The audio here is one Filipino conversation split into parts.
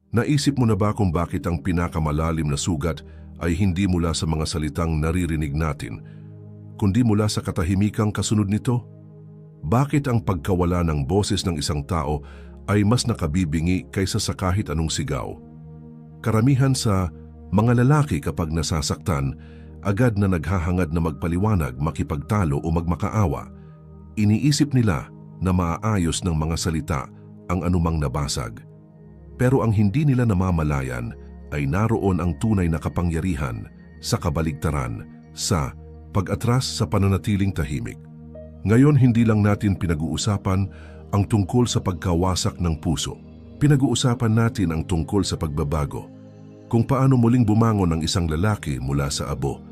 Naisip mo na ba kung bakit ang pinakamalalim na sugat ay hindi mula sa mga salitang naririnig natin, kundi mula sa katahimikang kasunod nito? Bakit ang pagkawala ng boses ng isang tao ay mas nakabibingi kaysa sa kahit anong sigaw? Karamihan sa mga lalaki kapag nasasaktan, agad na naghahangad na magpaliwanag, makipagtalo o magmakaawa. Iniisip nila na maaayos ng mga salita ang anumang nabasag. Pero ang hindi nila namamalayan ay naroon ang tunay na kapangyarihan sa kabaligtaran, sa pag-atras sa pananatiling tahimik. Ngayon hindi lang natin pinag-uusapan ang tungkol sa pagkawasak ng puso. Pinag-uusapan natin ang tungkol sa pagbabago, kung paano muling bumangon ang isang lalaki mula sa abo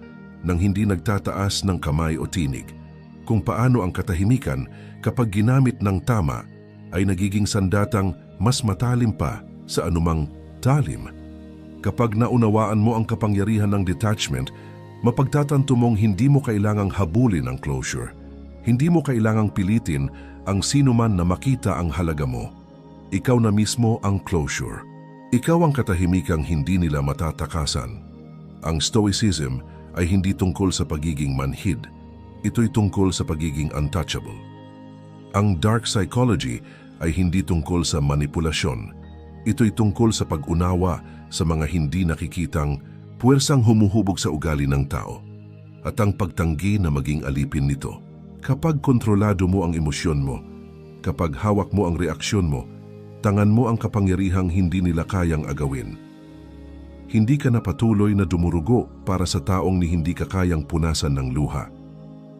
nang hindi nagtataas ng kamay o tinig, kung paano ang katahimikan kapag ginamit ng tama ay nagiging sandatang mas matalim pa sa anumang talim. Kapag naunawaan mo ang kapangyarihan ng detachment, mapagtatanto mong hindi mo kailangang habulin ang closure. Hindi mo kailangang pilitin ang sinuman na makita ang halaga mo. Ikaw na mismo ang closure. Ikaw ang katahimikang hindi nila matatakasan. Ang Stoicism ay hindi tungkol sa pagiging manhid. Ito'y tungkol sa pagiging untouchable. Ang dark psychology ay hindi tungkol sa manipulasyon. Ito'y tungkol sa pag-unawa sa mga hindi nakikitang puwersang humuhubog sa ugali ng tao at ang pagtanggi na maging alipin nito. Kapag kontrolado mo ang emosyon mo, kapag hawak mo ang reaksyon mo, tangan mo ang kapangyarihang hindi nila kayang agawin. Hindi ka na patuloy na dumurugo para sa taong ni hindi ka kayang punasan ng luha.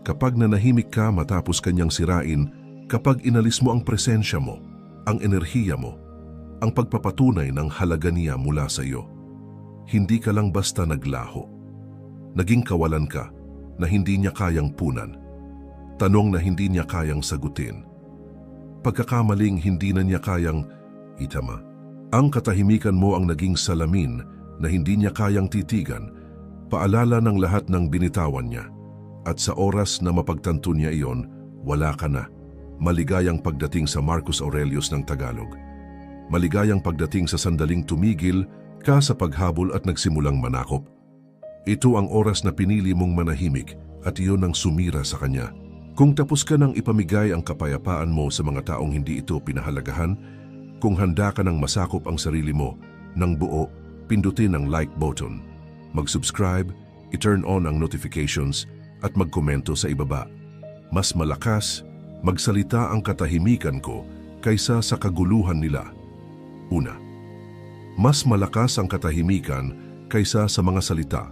Kapag nanahimik ka matapos kanyang sirain, kapag inalis mo ang presensya mo, ang enerhiya mo, ang pagpapatunay ng halaga niya mula sa iyo, hindi ka lang basta naglaho. Naging kawalan ka na hindi niya kayang punan. Tanong na hindi niya kayang sagutin. Pagkakamaling hindi na niya kayang itama. Ang katahimikan mo ang naging salamin na hindi niya kayang titigan, paalala ng lahat ng binitawan niya. At sa oras na mapagtanto niya iyon, wala ka na. Maligayang pagdating sa Marcus Aurelius ng Tagalog. Maligayang pagdating sa sandaling tumigil ka sa paghabol at nagsimulang manakop. Ito ang oras na pinili mong manahimik at iyon ang sumira sa kanya. Kung tapos ka nang ipamigay ang kapayapaan mo sa mga taong hindi ito pinahalagahan, kung handa ka nang masakop ang sarili mo ng buo, pindutin ang like button, mag-subscribe, i-turn on ang notifications at magkomento sa ibaba. Mas malakas, magsalita ang katahimikan ko kaysa sa kaguluhan nila. Una, mas malakas ang katahimikan kaysa sa mga salita.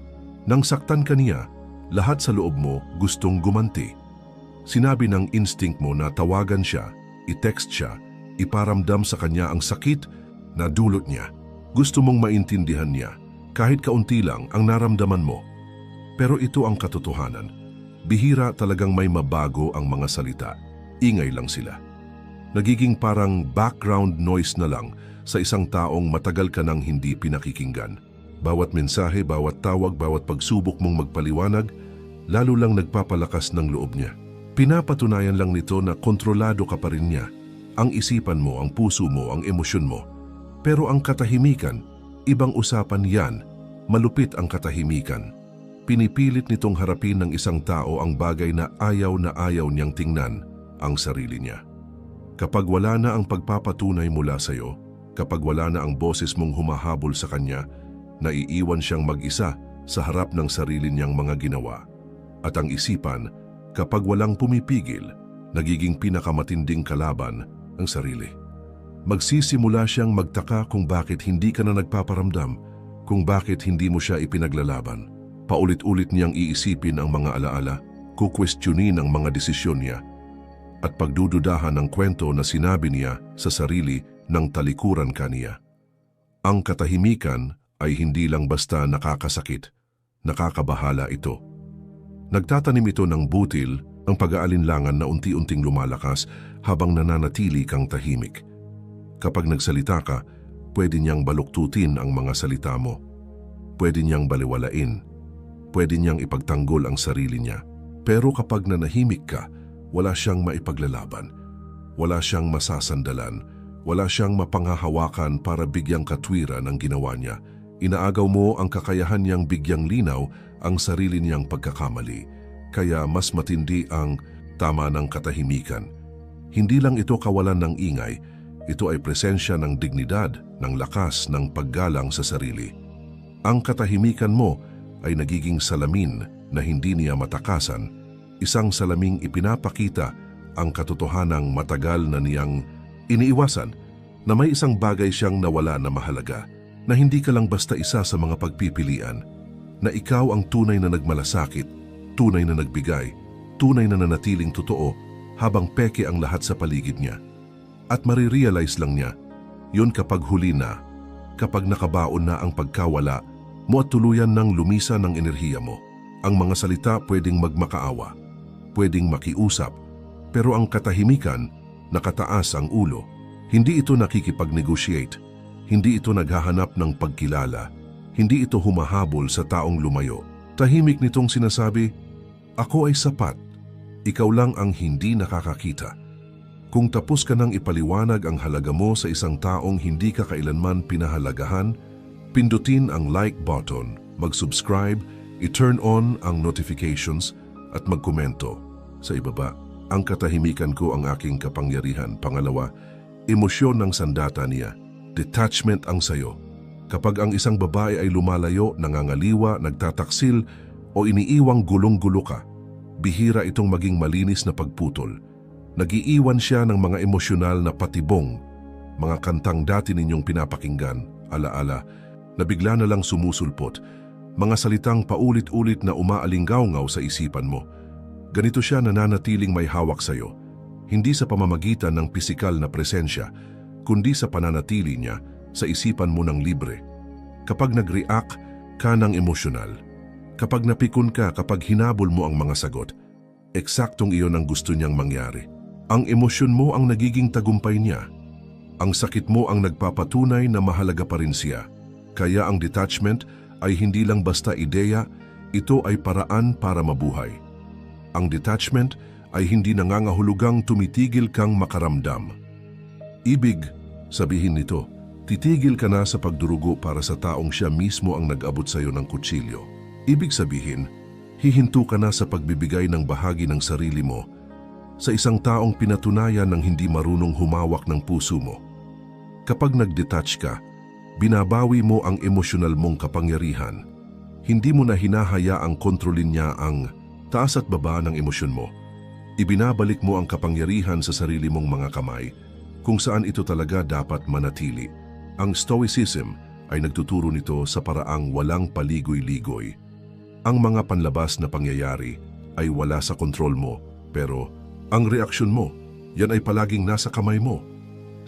Nang saktan ka niya, lahat sa loob mo gustong gumanti. Sinabi ng instinct mo na tawagan siya, i-text siya, iparamdam sa kanya ang sakit na dulot niya. Gusto mong maintindihan niya, kahit kaunti lang ang naramdaman mo. Pero ito ang katotohanan. Bihira talagang may mabago ang mga salita. Ingay lang sila. Nagiging parang background noise na lang sa isang taong matagal ka nang hindi pinakikinggan. Bawat mensahe, bawat tawag, bawat pagsubok mong magpaliwanag, lalo lang nagpapalakas ng loob niya. Pinapatunayan lang nito na kontrolado ka pa rin niya. Ang isipan mo, ang puso mo, ang emosyon mo. Pero ang katahimikan, ibang usapan yan. Malupit ang katahimikan. Pinipilit nitong harapin ng isang tao ang bagay na ayaw niyang tingnan, ang sarili niya. Kapag wala na ang pagpapatunay mula sa iyo, kapag wala na ang boses mong humahabol sa kanya, naiiwan siyang mag-isa sa harap ng sarili niyang mga ginawa. At ang isipan, kapag walang pumipigil, nagiging pinakamatinding kalaban ang sarili. Magsisimula siyang magtaka kung bakit hindi ka na nagpaparamdam, kung bakit hindi mo siya ipinaglalaban. Paulit-ulit niyang iisipin ang mga alaala, kukwestiyonin ang mga desisyon niya, at pagdududahan ng kwento na sinabi niya sa sarili ng talikuran kaniya. Ang katahimikan ay hindi lang basta nakakasakit, nakakabahala ito. Nagtatanim ito ng butil ang pag-aalinlangan na unti-unting lumalakas habang nananatili kang tahimik. Kapag nagsalita ka, pwede niyang baluktutin ang mga salita mo. Pwede niyang baliwalain. Pwede niyang ipagtanggol ang sarili niya. Pero kapag nanahimik ka, wala siyang maipaglalaban. Wala siyang masasandalan, Wala siyang mapanghahawakan para bigyang katwiran ang ginawa niya. Inaagaw mo ang kakayahan niyang bigyang linaw ang sarili niyang pagkakamali. Kaya mas matindi ang tama ng katahimikan. Hindi lang ito kawalan ng ingay, ito ay presensya ng dignidad, ng lakas, ng paggalang sa sarili. Ang katahimikan mo ay nagiging salamin na hindi niya matakasan, isang salaming ipinapakita ang katotohanang matagal na niyang iniiwasan, na may isang bagay siyang nawala na mahalaga, na hindi ka lang basta isa sa mga pagpipilian, na ikaw ang tunay na nagmalasakit, tunay na nagbigay, tunay na nanatiling totoo habang peke ang lahat sa paligid niya. At marirealize lang niya, yun kapag huli na, kapag nakabaon na ang pagkawala mo at tuluyan ng lumisa ng enerhiya mo. Ang mga salita pwedeng magmakaawa, pwedeng makiusap, pero ang katahimikan, nakataas ang ulo. Hindi ito nakikipag-negotiate, hindi ito naghahanap ng pagkilala, hindi ito humahabol sa taong lumayo. Tahimik nitong sinasabi, ako ay sapat, ikaw lang ang hindi nakakakita. Kung tapos ka nang ipaliwanag ang halaga mo sa isang taong hindi ka kailanman pinahalagahan, pindutin ang like button, mag-subscribe, i-turn on ang notifications at magkomento. Sa ibaba, ang katahimikan ko ang aking kapangyarihan. Pangalawa, emosyon ng sandata niya. Detachment ang sayo. Kapag ang isang babae ay lumalayo, nangangaliwa, nagtataksil o iniiwang gulong-gulo ka, bihira itong maging malinis na pagputol. Nagiiwan siya ng mga emosyonal na patibong, mga kantang dati ninyong pinapakinggan, alaala, na bigla na lang sumusulpot, mga salitang paulit-ulit na umaalingaw-ngaw sa isipan mo. Ganito siya nananatiling may hawak sa iyo, hindi sa pamamagitan ng pisikal na presensya, kundi sa pananatili niya sa isipan mo ng libre. Kapag nag-react ka ng emosyonal, kapag napikon ka, kapag hinabol mo ang mga sagot, eksaktong iyon ang gusto niyang mangyari. Ang emosyon mo ang nagiging tagumpay niya. Ang sakit mo ang nagpapatunay na mahalaga pa rin siya. Kaya ang detachment ay hindi lang basta ideya, ito ay paraan para mabuhay. Ang detachment ay hindi nangangahulugang tumitigil kang makaramdam. Ibig sabihin nito, titigil ka na sa pagdurugo para sa taong siya mismo ang nag-abot sa iyo ng kutsilyo. Ibig sabihin, hihinto ka na sa pagbibigay ng bahagi ng sarili mo sa isang taong pinatunayan ng hindi marunong humawak ng puso mo. Kapag nag-detach ka, binabawi mo ang emosyonal mong kapangyarihan. Hindi mo na hinahayaang kontrolin niya ang taas at baba ng emosyon mo. Ibinabalik mo ang kapangyarihan sa sarili mong mga kamay kung saan ito talaga dapat manatili. Ang Stoicism ay nagtuturo nito sa paraang walang paligoy-ligoy. Ang mga panlabas na pangyayari ay wala sa kontrol mo, pero ang reaksyon mo, yan ay palaging nasa kamay mo.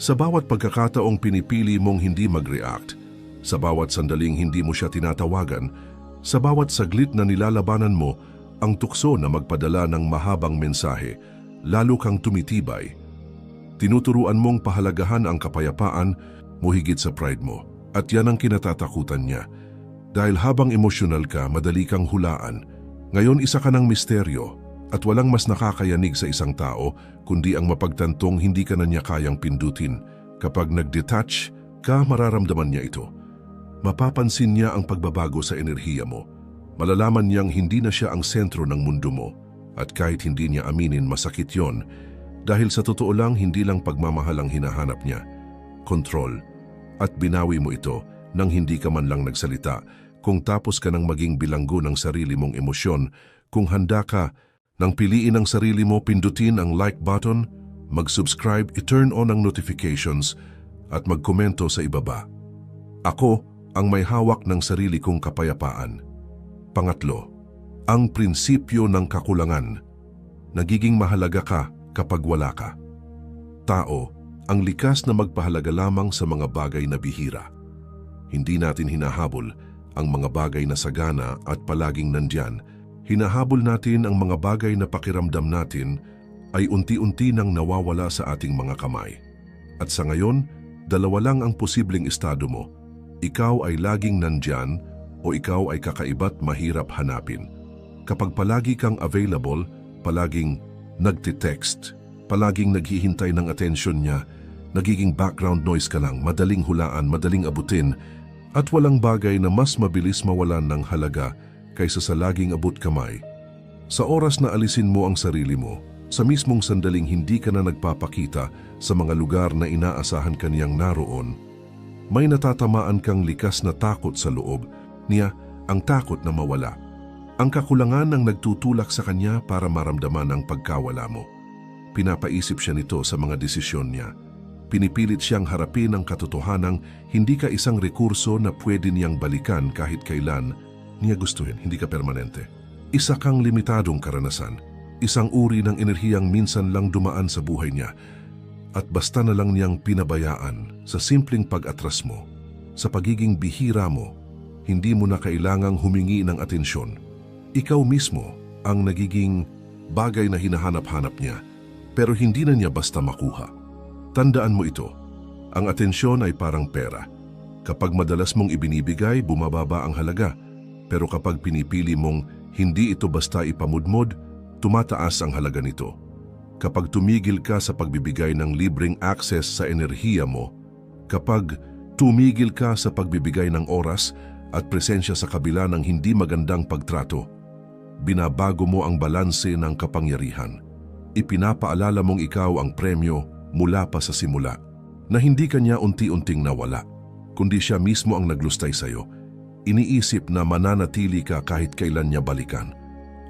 Sa bawat pagkakataong pinipili mong hindi mag-react, sa bawat sandaling hindi mo siya tinatawagan, sa bawat saglit na nilalabanan mo ang tukso na magpadala ng mahabang mensahe, lalo kang tumitibay. Tinuturuan mong pahalagahan ang kapayapaan mo higit sa pride mo, at yan ang kinatatakutan niya. Dahil habang emosyonal ka, madali kang hulaan. Ngayon isa ka ng misteryo, at walang mas nakakayanig sa isang tao kundi ang mapagtantong hindi ka na niya kayang pindutin. Kapag nag-detach ka, mararamdaman niya ito. Mapapansin niya ang pagbabago sa enerhiya mo. Malalaman niyang hindi na siya ang sentro ng mundo mo. At kahit hindi niya aminin, masakit yon. Dahil sa totoo lang, hindi lang pagmamahal ang hinahanap niya. Kontrol. At binawi mo ito nang hindi ka man lang nagsalita. Kung tapos ka nang maging bilanggo ng sarili mong emosyon, kung handa ka nang piliin ang sarili mo, pindutin ang like button, mag-subscribe, i-turn on ang notifications, at magkomento sa ibaba. Ako ang may hawak ng sarili kong kapayapaan. Pangatlo, ang prinsipyo ng kakulangan. Nagiging mahalaga ka kapag wala ka. Tao, ang likas na magpahalaga lamang sa mga bagay na bihira. Hindi natin hinahabol ang mga bagay na sagana at palaging nandyan. Hinahabol natin ang mga bagay na pakiramdam natin ay unti-unti nang nawawala sa ating mga kamay. At sa ngayon, dalawa lang ang posibleng estado mo. Ikaw ay laging nandyan o ikaw ay kakaiba't mahirap hanapin. Kapag palagi kang available, palaging nagte-text, palaging naghihintay ng atensyon niya, Nagiging background noise ka lang, madaling hulaan, madaling abutin, at walang bagay na mas mabilis mawalan ng halaga kaysa sa laging abot kamay. Sa oras na alisin mo ang sarili mo, sa mismong sandaling hindi ka na nagpapakita sa mga lugar na inaasahan kaniyang naroon, may natatamaan kang likas na takot sa loob niya, ang takot na mawala. Ang kakulangan ng nagtutulak sa kanya para maramdaman ang pagkawala mo. Pinapaisip siya nito sa mga desisyon niya. Pinipilit siyang harapin ang katotohanang hindi ka isang rekurso na pwede niyang balikan kahit kailan niya gustuhin, hindi ka permanente. Isa kang limitadong karanasan, isang uri ng enerhiyang minsan lang dumaan sa buhay niya at basta na lang niyang pinabayaan sa simpleng pag-atras mo, sa pagiging bihira mo, hindi mo na kailangang humingi ng atensyon. Ikaw mismo ang nagiging bagay na hinahanap-hanap niya, pero hindi na niya basta makuha. Tandaan mo ito, ang atensyon ay parang pera. Kapag madalas mong ibinibigay, bumababa ang halaga. Pero kapag pinipili mong hindi ito basta ipamudmod, tumataas ang halaga nito. Kapag tumigil ka sa pagbibigay ng libreng access sa enerhiya mo, kapag tumigil ka sa pagbibigay ng oras at presensya sa kabila ng hindi magandang pagtrato, binabago mo ang balanse ng kapangyarihan. Ipinapaalala mong ikaw ang premyo mula pa sa simula, na hindi kanya unti-unting nawala, kundi siya mismo ang naglustay sa iyo. Iniisip na mananatili ka kahit kailan niya balikan.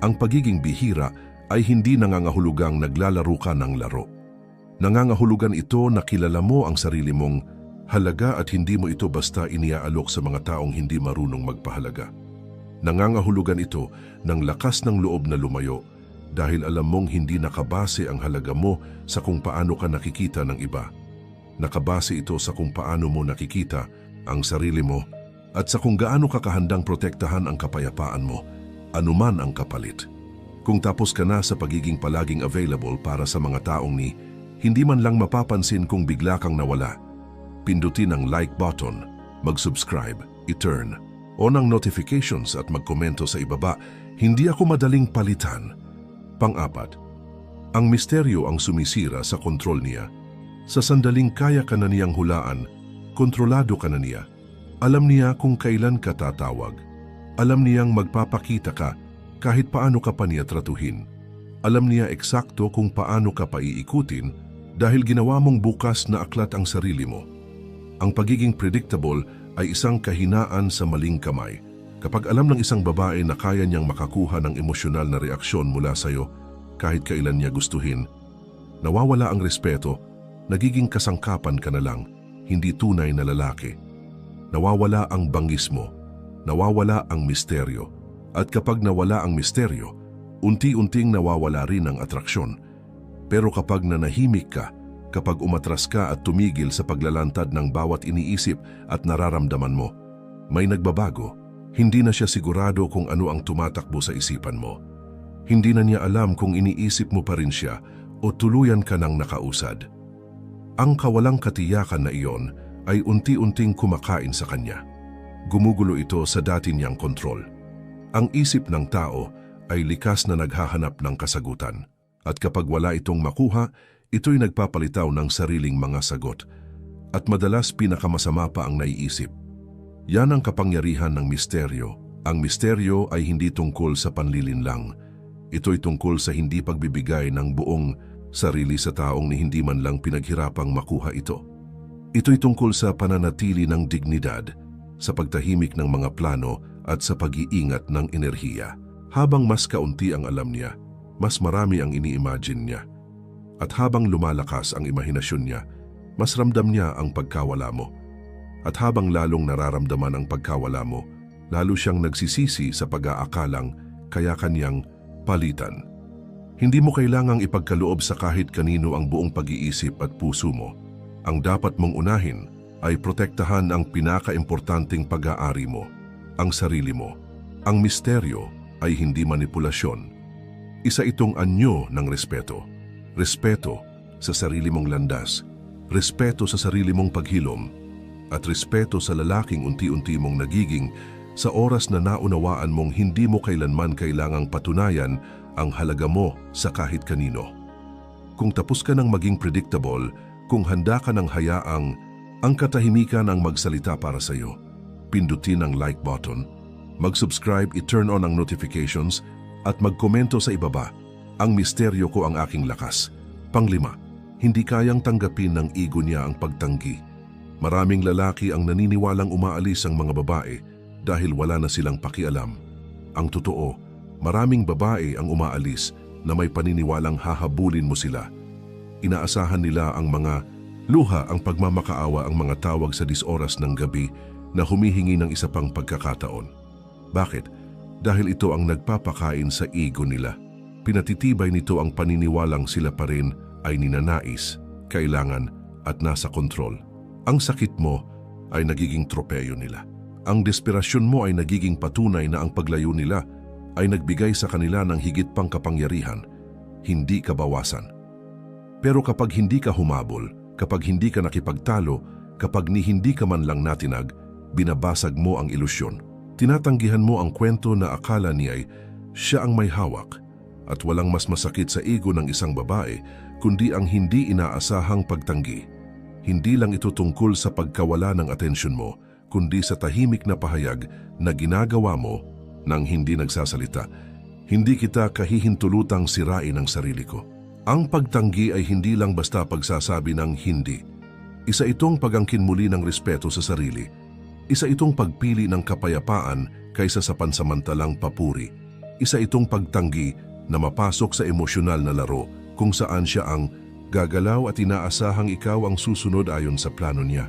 Ang pagiging bihira ay hindi nangangahulugang naglalaro ka ng laro. Nangangahulugan ito na kilala mo ang sarili mong halaga at hindi mo ito basta iniaalok sa mga taong hindi marunong magpahalaga. Nangangahulugan ito ng lakas ng loob na lumayo dahil alam mong hindi nakabase ang halaga mo sa kung paano ka nakikita ng iba. Nakabase ito sa kung paano mo nakikita ang sarili mo at sa kung gaano ka kahandang protektahan ang kapayapaan mo, anuman ang kapalit. Kung tapos ka na sa pagiging palaging available para sa mga taong hindi man lang mapapansin kung bigla kang nawala, pindutin ang like button, mag-subscribe, i-turn on ang notifications at magkomento sa ibaba. Hindi ako madaling palitan. Pang-apat, ang misteryo ang sumisira sa kontrol niya. Sa sandaling kaya ka na niyang hulaan, kontrolado ka na niya. Alam niya kung kailan ka tatawag. Alam niyang magpapakita ka kahit paano ka pa niya tratuhin. Alam niya eksakto kung paano ka paiikutin dahil ginawa mong bukas na aklat ang sarili mo. Ang pagiging predictable ay isang kahinaan sa maling kamay. Kapag alam ng isang babae na kaya niyang makakuha ng emosyonal na reaksyon mula sa iyo kahit kailan niya gustuhin, nawawala ang respeto, nagiging kasangkapan ka na lang, hindi tunay na lalaki. Nawawala ang bangis mo, nawawala ang misteryo, at kapag nawala ang misteryo, unti-unting nawawala rin ang atraksyon. Pero kapag nanahimik ka, kapag umatras ka at tumigil sa paglalantad ng bawat iniisip at nararamdaman mo, may nagbabago. Hindi na siya sigurado kung ano ang tumatakbo sa isipan mo. Hindi na niya alam kung iniisip mo pa rin siya o tuluyan ka nang nakausad. Ang kawalang katiyakan na iyon ay unti-unting kumakain sa kanya. Gumugulo ito sa dati niyang kontrol. Ang isip ng tao ay likas na naghahanap ng kasagutan. At kapag wala itong makuha, ito'y nagpapalitaw ng sariling mga sagot. At madalas pinakamasama pa ang naiisip. Yan ang kapangyarihan ng misteryo. Ang misteryo ay hindi tungkol sa panlilinlang. Ito'y tungkol sa hindi pagbibigay ng buong sarili sa taong hindi man lang pinaghirapang makuha ito. Ito'y tungkol sa pananatili ng dignidad, sa pagtahimik ng mga plano at sa pag-iingat ng enerhiya. Habang mas kaunti ang alam niya, mas marami ang ini-imagine niya. At habang lumalakas ang imahinasyon niya, mas ramdam niya ang pagkawala mo. At habang lalong nararamdaman ang pagkawala mo, lalo siyang nagsisisi sa pag-aakalang kaya kanyang palitan. Hindi mo kailangang ipagkaloob sa kahit kanino ang buong pag-iisip at puso mo. Ang dapat mong unahin ay protektahan ang pinaka-importanting pag-aari mo, ang sarili mo. Ang misteryo ay hindi manipulasyon. Isa itong anyo ng respeto. Respeto sa sarili mong landas, respeto sa sarili mong paghilom, at respeto sa lalaking unti-unti mong nagiging sa oras na naunawaan mong hindi mo kailanman kailangang patunayan ang halaga mo sa kahit kanino. Kung tapos ka ng maging predictable, Kung handa ka ng hayaang ang katahimikan ang magsalita para sa iyo, pindutin ang like button, mag-subscribe, i-turn on ang notifications, at magkomento sa ibaba. Ang misteryo ko ang aking lakas. Panglima, hindi kayang tanggapin ng ego niya ang pagtanggi. Maraming lalaki ang naniniwalang umaalis ang mga babae dahil wala na silang pakialam. Ang totoo, maraming babae ang umaalis na may paniniwalang hahabulin mo sila. Inaasahan nila ang mga luha, ang pagmamakaawa, ang mga tawag sa 10 oras ng gabi na humihingi ng isa pang pagkakataon. Bakit? Dahil ito ang nagpapakain sa ego nila. Pinatitibay nito ang paniniwalang sila pa rin ay ninanais, kailangan at nasa kontrol. Ang sakit mo ay nagiging tropeyo nila. Ang desperasyon mo ay nagiging patunay na ang paglayo nila ay nagbigay sa kanila ng higit pang kapangyarihan, hindi kabawasan. Pero kapag hindi ka humabol, kapag hindi ka nakipagtalo, kapag hindi ka man lang natinag, binabasag mo ang ilusyon. Tinatanggihan mo ang kwento na akala niya ay siya ang may hawak. At walang mas masakit sa ego ng isang babae kundi ang hindi inaasahang pagtanggi. Hindi lang ito tungkol sa pagkawala ng atensyon mo, kundi sa tahimik na pahayag na ginagawa mo nang hindi nagsasalita. Hindi kita kahihintulutang sirain ang sarili ko. Ang pagtanggi ay hindi lang basta pagsasabi ng hindi. Isa itong pag-angkin muli ng respeto sa sarili. Isa itong pagpili ng kapayapaan kaysa sa pansamantalang papuri. Isa itong pagtanggi na mapasok sa emosyonal na laro kung saan siya ang gagalaw at inaasahang ikaw ang susunod ayon sa plano niya.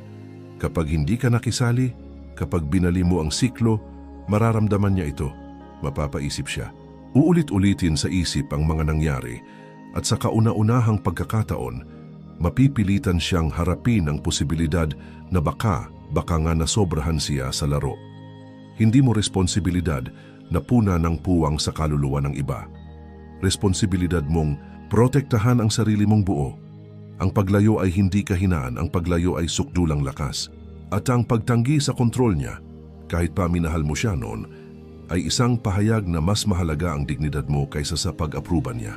Kapag hindi ka nakisali, kapag binali mo ang siklo, mararamdaman niya ito. Mapapaisip siya. Uulit-ulitin sa isip ang mga nangyari at sa kauna-unahang pagkakataon, mapipilitan siyang harapin ang posibilidad na baka nga nasobrahan siya sa laro. Hindi mo responsibilidad na puna ng puwang sa kaluluwa ng iba. Responsibilidad mong protektahan ang sarili mong buo. Ang paglayo ay hindi kahinaan, ang paglayo ay sukdulang lakas. At ang pagtanggi sa kontrol niya, kahit pa minahal mo siya noon, ay isang pahayag na mas mahalaga ang dignidad mo kaysa sa pag-apruban niya.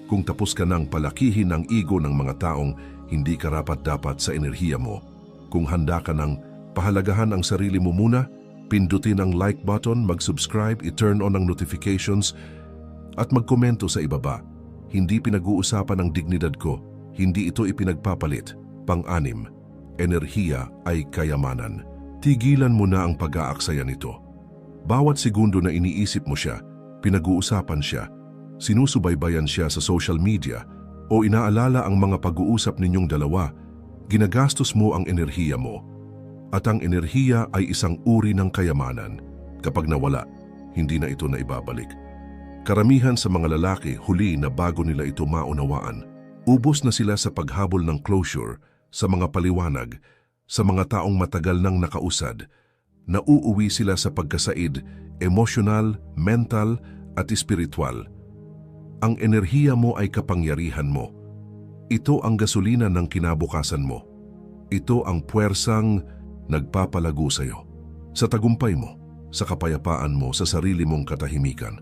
Kung tapos ka nang palakihin ang ego ng mga taong hindi karapat-dapat sa enerhiya mo, kung handa ka nang pahalagahan ang sarili mo muna, pindutin ang like button, mag-subscribe, i-turn on ang notifications, at magkomento sa ibaba. Hindi pinag-uusapan ang dignidad ko, hindi ito ipinagpapalit. Pang-anim, enerhiya ay kayamanan. Tigilan mo na ang pag-aaksaya nito. Bawat segundo na iniisip mo siya, pinag-uusapan siya, sinusubaybayan siya sa social media, o inaalala ang mga pag-uusap ninyong dalawa, ginagastos mo ang enerhiya mo. At ang enerhiya ay isang uri ng kayamanan. Kapag nawala, hindi na ito na ibabalik. Karamihan sa mga lalaki huli na bago nila ito maunawaan. Ubos na sila sa paghabol ng closure, sa mga paliwanag, sa mga taong matagal nang nakausad. Nauuwi sila sa pagkasaid, emosyonal, mental at espiritual. Ang enerhiya mo ay kapangyarihan mo. Ito ang gasolina ng kinabukasan mo. Ito ang puwersang nagpapalago sa iyo. Sa tagumpay mo, sa kapayapaan mo, sa sarili mong katahimikan.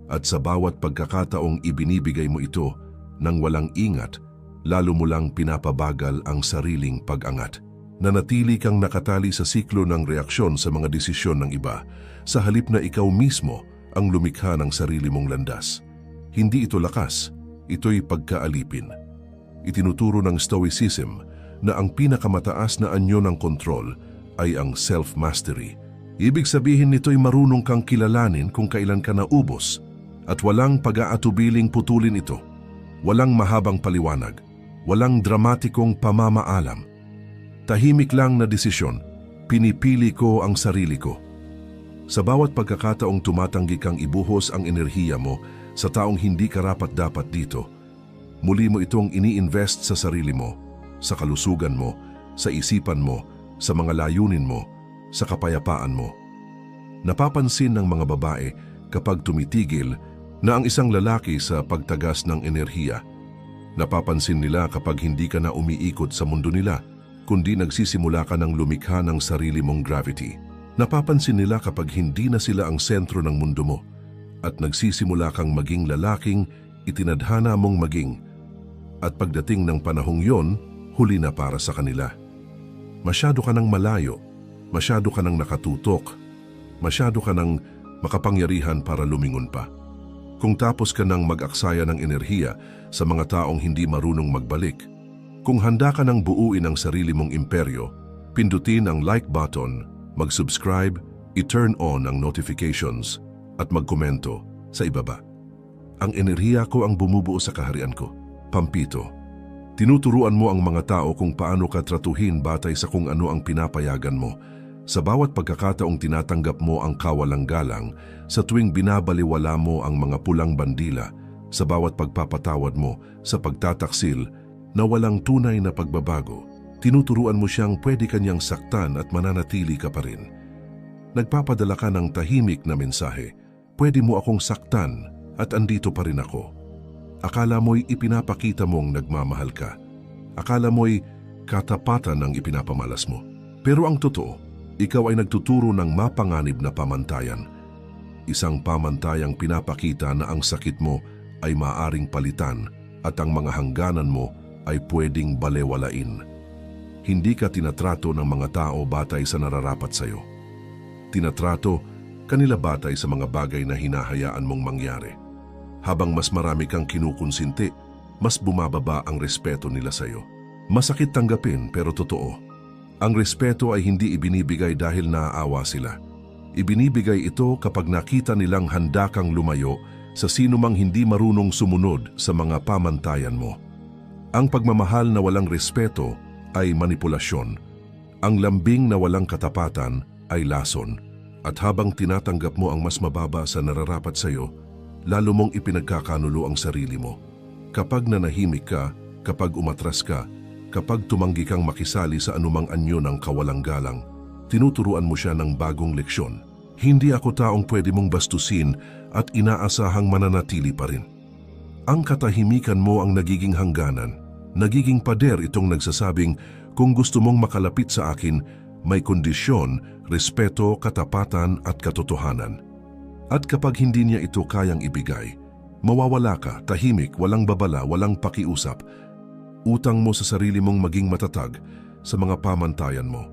At sa bawat pagkakataong ibinibigay mo ito nang walang ingat, lalo mo lang pinapabagal ang sariling pag-angat. Nanatili kang nakatali sa siklo ng reaksyon sa mga desisyon ng iba, sa halip na ikaw mismo ang lumikha ng sarili mong landas. Hindi ito lakas, ito'y pagkaalipin. Itinuturo ng Stoicism na ang pinakamataas na anyo ng kontrol ay ang self-mastery. Ibig sabihin nito'y marunong kang kilalanin kung kailan ka naubos, at walang pag-aatubiling putulin ito. Walang mahabang paliwanag, walang dramatikong pamamaalam. Tahimik lang na desisyon, pinipili ko ang sarili ko. Sa bawat pagkakataong tumatanggi kang ibuhos ang enerhiya mo sa taong hindi karapat-dapat dito, muli mo itong ini-invest sa sarili mo, sa kalusugan mo, sa isipan mo, sa mga layunin mo, sa kapayapaan mo. Napapansin ng mga babae kapag tumitigil na ang isang lalaki sa pagtagas ng enerhiya. Napapansin nila kapag hindi ka na umiikot sa mundo nila, kundi nagsisimula ka ng lumikha ng sarili mong gravity. Napapansin nila kapag hindi na sila ang sentro ng mundo mo at nagsisimula kang maging lalaking itinadhana mong maging. At pagdating ng panahong yon, huli na para sa kanila. Masyado ka nang malayo, masyado ka nang nakatutok, masyado ka nang makapangyarihan para lumingon pa. Kung tapos ka nang mag-aksaya ng enerhiya sa mga taong hindi marunong magbalik, kung handa ka nang buuin ang sarili mong imperyo, pindutin ang like button, mag-subscribe, i-turn on ang notifications, at magkomento sa ibaba. Ang enerhiya ko ang bumubuo sa kaharian ko. Pampito, tinuturuan mo ang mga tao kung paano ka tratuhin batay sa kung ano ang pinapayagan mo. Sa bawat pagkakataong tinatanggap mo ang kawalang-galang, sa tuwing binabaliwala mo ang mga pulang bandila, sa bawat pagpapatawad mo, sa pagtataksil na walang tunay na pagbabago, tinuturuan mo siyang pwede kanyang saktan at mananatili ka pa rin. Nagpapadala ka ng tahimik na mensahe, pwede mo akong saktan at andito pa rin ako. Akala mo'y ipinapakita mong nagmamahal ka. Akala mo'y katapatan ang ipinapamalas mo. Pero ang totoo, ikaw ay nagtuturo ng mapanganib na pamantayan. Isang pamantayang pinapakita na ang sakit mo ay maaring palitan at ang mga hangganan mo ay pwedeng balewalain. Hindi ka tinatrato ng mga tao batay sa nararapat sa'yo. Tinatrato kanila batay sa mga bagay na hinahayaan mong mangyari. Habang mas marami kang kinukonsinti, mas bumababa ang respeto nila sa'yo. Masakit tanggapin pero totoo. Ang respeto ay hindi ibinibigay dahil naaawa sila. Ibinibigay ito kapag nakita nilang handa kang lumayo sa sinumang hindi marunong sumunod sa mga pamantayan mo. Ang pagmamahal na walang respeto ay manipulasyon. Ang lambing na walang katapatan ay lason. At habang tinatanggap mo ang mas mababa sa nararapat sa'yo, lalo mong ipinagkakanulo ang sarili mo. Kapag nanahimik ka, kapag umatras ka, kapag tumanggi kang makisali sa anumang anyo ng kawalang-galang, tinuturuan mo siya ng bagong leksyon. Hindi ako taong pwede mong bastusin at inaasahang mananatili pa rin. Ang katahimikan mo ang nagiging hangganan. Nagiging pader itong nagsasabing, kung gusto mong makalapit sa akin, may kondisyon, respeto, katapatan at katotohanan. At kapag hindi niya ito kayang ibigay, mawawala ka, tahimik, walang babala, walang pakiusap. Utang mo sa sarili mong maging matatag sa mga pamantayan mo.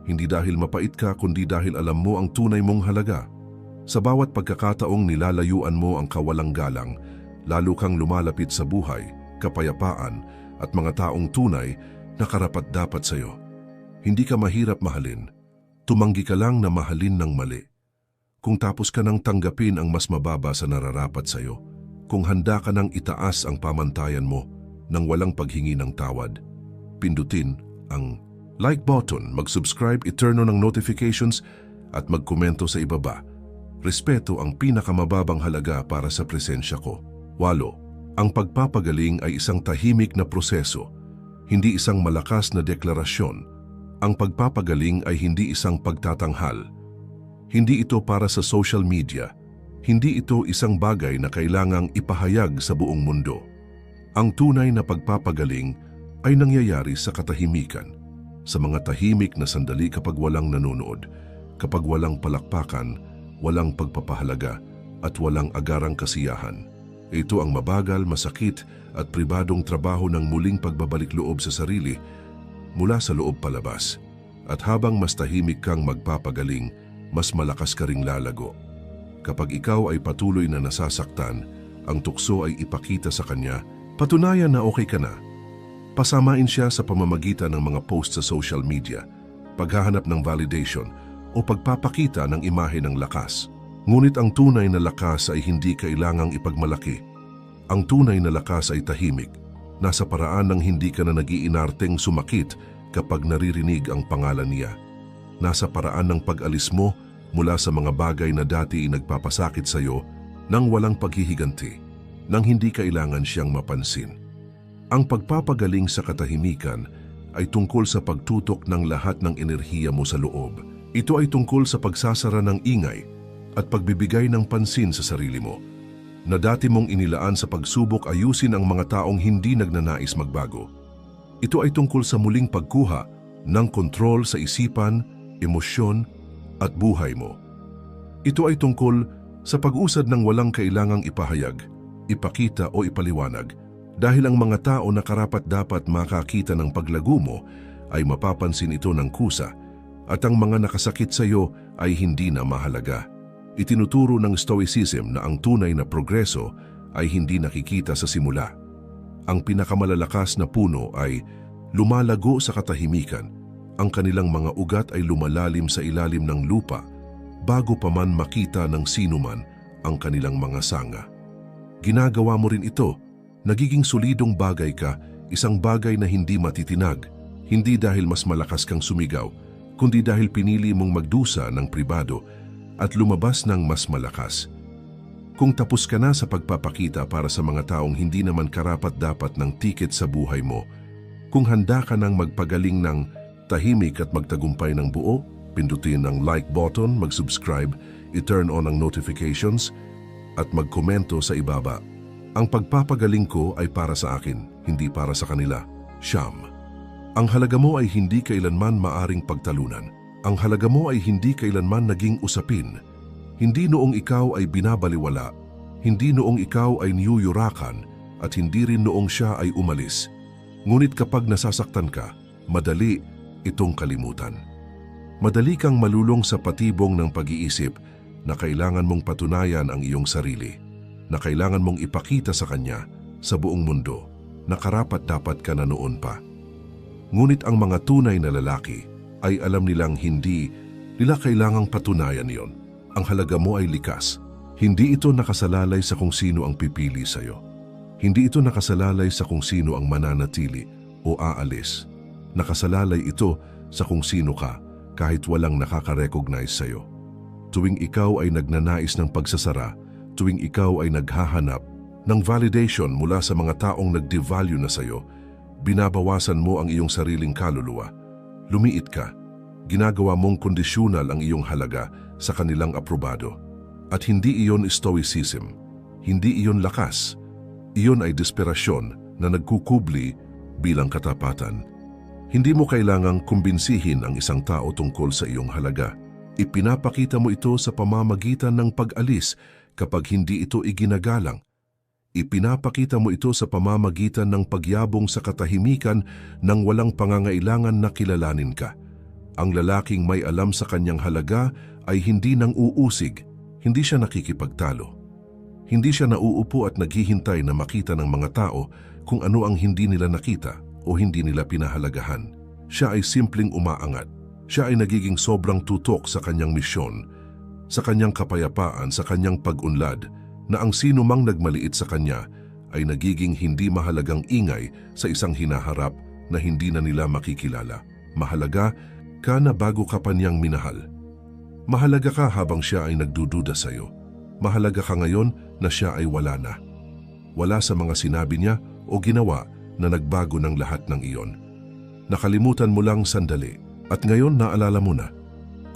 Hindi dahil mapait ka, kundi dahil alam mo ang tunay mong halaga. Sa bawat pagkakataong nilalayuan mo ang kawalang-galang, lalo kang lumalapit sa buhay, kapayapaan, at mga taong tunay na karapat-dapat sa iyo. Hindi ka mahirap mahalin. Tumanggi ka lang na mahalin ng mali. Kung tapos ka nang tanggapin ang mas mababa sa nararapat sa iyo, kung handa ka nang itaas ang pamantayan mo nang walang paghingi ng tawad, pindutin ang like button, mag-subscribe, i-turn on ang notifications at magkomento sa ibaba. Respeto ang pinakamababang halaga para sa presensya ko. 8. Ang pagpapagaling ay isang tahimik na proseso, hindi isang malakas na deklarasyon. Ang pagpapagaling ay hindi isang pagtatanghal. Hindi ito para sa social media. Hindi ito isang bagay na kailangang ipahayag sa buong mundo. Ang tunay na pagpapagaling ay nangyayari sa katahimikan, sa mga tahimik na sandali kapag walang nanonood, kapag walang palakpakan, walang pagpapahalaga, at walang agarang kasiyahan. Ito ang mabagal, masakit, at pribadong trabaho ng muling pagbabalik loob sa sarili mula sa loob palabas. At habang mas tahimik kang magpapagaling, mas malakas ka ring lalago. Kapag ikaw ay patuloy na nasasaktan, ang tukso ay ipakita sa kanya, patunayan na okay ka na. Pasamain siya sa pamamagitan ng mga post sa social media, paghahanap ng validation o pagpapakita ng imahe ng lakas. Ngunit ang tunay na lakas ay hindi kailangang ipagmalaki. Ang tunay na lakas ay tahimik, nasa paraan ng hindi ka na nag-iinarteng sumakit kapag naririnig ang pangalan niya. Nasa paraan ng pag-alis mo mula sa mga bagay na dati nagpapasakit sa iyo nang walang paghihiganti, nang hindi kailangan siyang mapansin. Ang pagpapagaling sa katahimikan ay tungkol sa pagtutok ng lahat ng enerhiya mo sa loob. Ito ay tungkol sa pagsasara ng ingay at pagbibigay ng pansin sa sarili mo, na dati mong inilaan sa pagsubok ayusin ang mga taong hindi nagnanais magbago. Ito ay tungkol sa muling pagkuha ng kontrol sa isipan, emosyon at buhay mo. Ito ay tungkol sa pag-usad ng walang kailangang ipahayag, ipakita o ipaliwanag, Dahil ang mga tao na karapat-dapat makakita ng paglago mo ay mapapansin ito ng kusa at ang mga nakasakit sa iyo ay hindi na mahalaga. Itinuturo ng Stoicism na ang tunay na progreso ay hindi nakikita sa simula. Ang pinakamalalakas na puno ay lumalago sa katahimikan. Ang kanilang mga ugat ay lumalalim sa ilalim ng lupa bago pa man makita ng sinuman ang kanilang mga sanga. Ginagawa mo rin ito, nagiging solidong bagay ka, isang bagay na hindi matitinag, hindi dahil mas malakas kang sumigaw, kundi dahil pinili mong magdusa ng pribado at lumabas ng mas malakas. Kung tapos ka na sa pagpapakita para sa mga taong hindi naman karapat-dapat ng tiket sa buhay mo, kung handa ka nang magpagaling ng tahimik at magtagumpay ng buo, pindutin ang like button, mag-subscribe, i-turn on ang notifications, at magkomento sa ibaba. Ang pagpapagaling ko ay para sa akin, hindi para sa kanila. Siyam. Ang halaga mo ay hindi kailanman maaring pagtalunan. Ang halaga mo ay hindi kailanman naging usapin. Hindi noong ikaw ay binabaliwala, hindi noong ikaw ay niyuyurakan, at hindi rin noong siya ay umalis. Ngunit kapag nasasaktan ka, madali itong kalimutan. Madali kang malulong sa patibong ng pag-iisip na kailangan mong patunayan ang iyong sarili, na kailangan mong ipakita sa kanya, sa buong mundo, na karapat-dapat ka na noon pa. Ngunit ang mga tunay na lalaki ay alam nilang hindi nila kailangang patunayan yon. Ang halaga mo ay likas. Hindi ito nakasalalay sa kung sino ang pipili sa iyo. Hindi ito nakasalalay sa kung sino ang mananatili o aalis. Nakasalalay ito sa kung sino ka kahit walang nakaka-recognize sa iyo. Tuwing ikaw ay nagnanais ng pagsasara, tuwing ikaw ay naghahanap ng validation mula sa mga taong nag-devalue na sa iyo, binabawasan mo ang iyong sariling kaluluwa. Lumiit ka. Ginagawa mong kondisyonal ang iyong halaga sa kanilang aprobado. At hindi iyon stoicism, hindi iyon lakas. Iyon ay desperasyon na nagkukubli bilang katapatan. Hindi mo kailangang kumbinsihin ang isang tao tungkol sa iyong halaga. Ipinapakita mo ito sa pamamagitan ng pag-alis kapag hindi ito iginagalang. Ipinapakita mo ito sa pamamagitan ng pagyabong sa katahimikan nang walang pangangailangan na kilalanin ka. Ang lalaking may alam sa kanyang halaga ay hindi nang uusig, hindi siya nakikipagtalo. Hindi siya nauupo at naghihintay na makita ng mga tao kung ano ang hindi nila nakita o hindi nila pinahalagahan. Siya ay simpleng umaangat. Siya ay nagiging sobrang tutok sa kanyang misyon, sa kanyang kapayapaan, sa kanyang pag-unlad, na ang sino mang nagmaliit sa kanya ay nagiging hindi mahalagang ingay sa isang hinaharap na hindi na nila makikilala. Mahalaga ka na bago ka pa niyang minahal. Mahalaga ka habang siya ay nagdududa sa iyo. Mahalaga ka ngayon na siya ay wala na. Wala sa mga sinabi niya o ginawa na nagbago ng lahat ng iyon. Nakalimutan mo lang sandali at ngayon naalala mo na.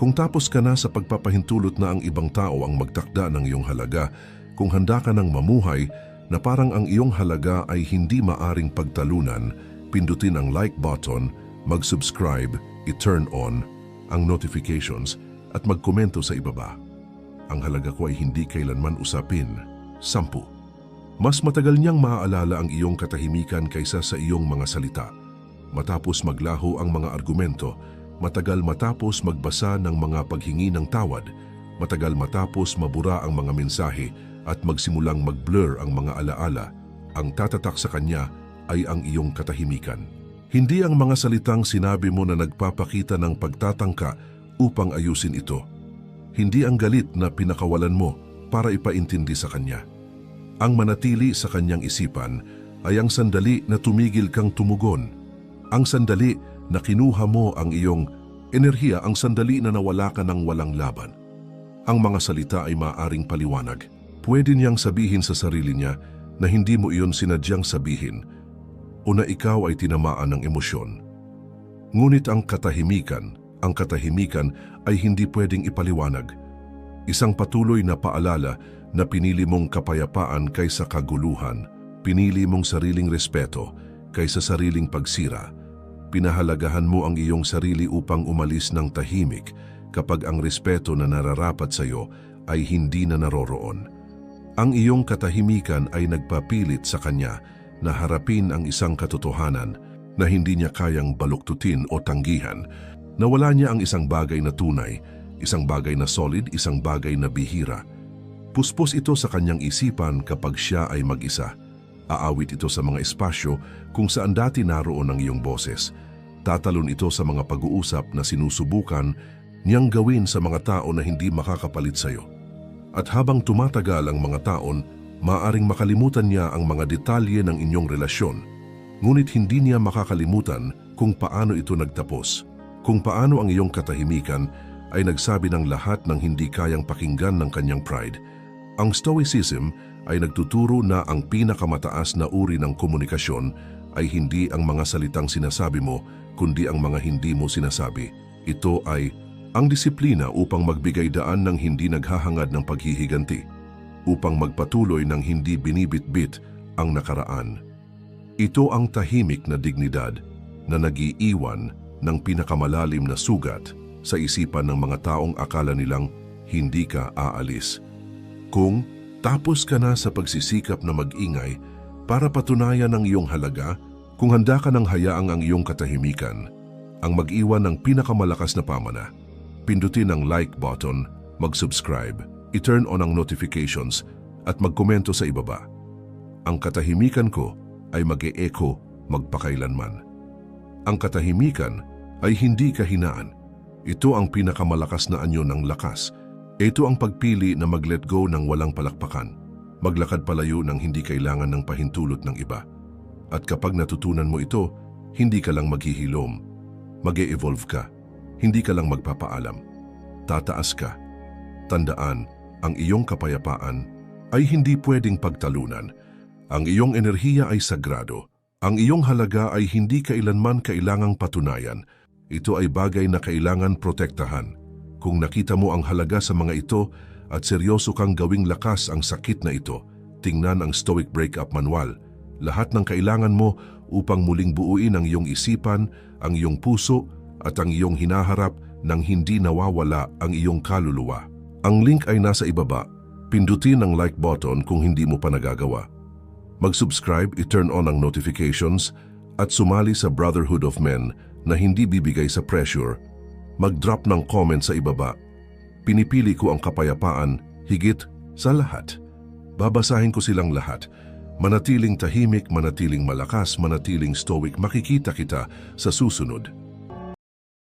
Kung tapos ka na sa pagpapahintulot na ang ibang tao ang magtakda ng iyong halaga, kung handa ka ng mamuhay na parang ang iyong halaga ay hindi maaring pagtalunan, pindutin ang like button, mag-subscribe, i-turn on ang notifications at magkomento sa ibaba. Ang halaga ko ay hindi kailanman usapin. 10. Mas matagal niyang maaalala ang iyong katahimikan kaysa sa iyong mga salita. Matapos maglaho ang mga argumento, matagal matapos magbasa ng mga paghingi ng tawad, matagal matapos mabura ang mga mensahe at magsimulang mag-blur ang mga alaala, ang tatatak sa kanya ay ang iyong katahimikan. Hindi ang mga salitang sinabi mo na nagpapakita ng pagtatangka upang ayusin ito. Hindi ang galit na pinakawalan mo para ipaintindi sa kanya. Ang manatili sa kanyang isipan ay ang sandali na tumigil kang tumugon. Ang sandali na kinuha mo ang iyong enerhiya, ang sandali na nawala ka ng walang laban. Ang mga salita ay maaaring paliwanag. Pwede niyang sabihin sa sarili niya na hindi mo iyon sinadyang sabihin o na ikaw ay tinamaan ng emosyon. Ngunit ang katahimikan ay hindi pwedeng ipaliwanag. Isang patuloy na paalala na pinili mong kapayapaan kaysa kaguluhan, pinili mong sariling respeto kaysa sariling pagsira. Pinahalagahan mo ang iyong sarili upang umalis ng tahimik kapag ang respeto na nararapat sa iyo ay hindi na naroroon. Ang iyong katahimikan ay nagpapilit sa kanya na harapin ang isang katotohanan na hindi niya kayang baluktutin o tanggihan, na wala niya ang isang bagay na tunay, isang bagay na solid, isang bagay na bihira. Puspos ito sa kanyang isipan kapag siya ay mag-isa. Aawit ito sa mga espasyo kung saan dati naroon ang iyong boses. Tatalon ito sa mga pag-uusap na sinusubukan niyang gawin sa mga tao na hindi makakapalit sa iyo. At habang tumatagal ang mga taon, maaring makalimutan niya ang mga detalye ng inyong relasyon. Ngunit hindi niya makakalimutan kung paano ito nagtapos, kung paano ang iyong katahimikan ay nagsabi ng lahat ng hindi kayang pakinggan ng kanyang pride. Ang Stoicism ay nagtuturo na ang pinakamataas na uri ng komunikasyon ay hindi ang mga salitang sinasabi mo, kundi ang mga hindi mo sinasabi. Ito ay ang disiplina upang magbigay daan ng hindi naghahangad ng paghihiganti, upang magpatuloy ng hindi binibitbit ang nakaraan. Ito ang tahimik na dignidad na nag-iiwan ng pinakamalalim na sugat sa isipan ng mga taong akala nilang hindi ka aalis. Kung tapos ka na sa pagsisikap na mag-ingay para patunayan ang iyong halaga, kung handa ka nang hayaang ang iyong katahimikan, ang mag-iwan ng pinakamalakas na pamana, pindutin ang like button, mag-subscribe, i-turn on ang notifications at magkomento sa ibaba. Ang katahimikan ko ay mag-e-echo magpakailanman. Ang katahimikan ay hindi kahinaan. Ito ang pinakamalakas na anyo ng lakas. Ito ang pagpili na mag-let go ng walang palakpakan, maglakad palayo ng hindi kailangan ng pahintulot ng iba. At kapag natutunan mo ito, hindi ka lang maghihilom, mag-e-evolve ka, hindi ka lang magpapaalam, tataas ka. Tandaan, ang iyong kapayapaan ay hindi pwedeng pagtalunan. Ang iyong enerhiya ay sagrado. Ang iyong halaga ay hindi kailanman kailangang patunayan. Ito ay bagay na kailangan protektahan. Kung nakita mo ang halaga sa mga ito at seryoso kang gawing lakas ang sakit na ito, tingnan ang Stoic Breakup Manual. Lahat ng kailangan mo upang muling buuin ang iyong isipan, ang iyong puso at ang iyong hinaharap nang hindi nawawala ang iyong kaluluwa. Ang link ay nasa ibaba. Pindutin ang like button kung hindi mo pa nagagawa. Mag-subscribe, i-turn on ang notifications at sumali sa Brotherhood of Men na hindi bibigay sa pressure. Mag-drop ng comment sa ibaba. Pinipili ko ang kapayapaan higit sa lahat. Babasahin ko silang lahat. Manatiling tahimik, manatiling malakas, manatiling stoic. Makikita kita sa susunod.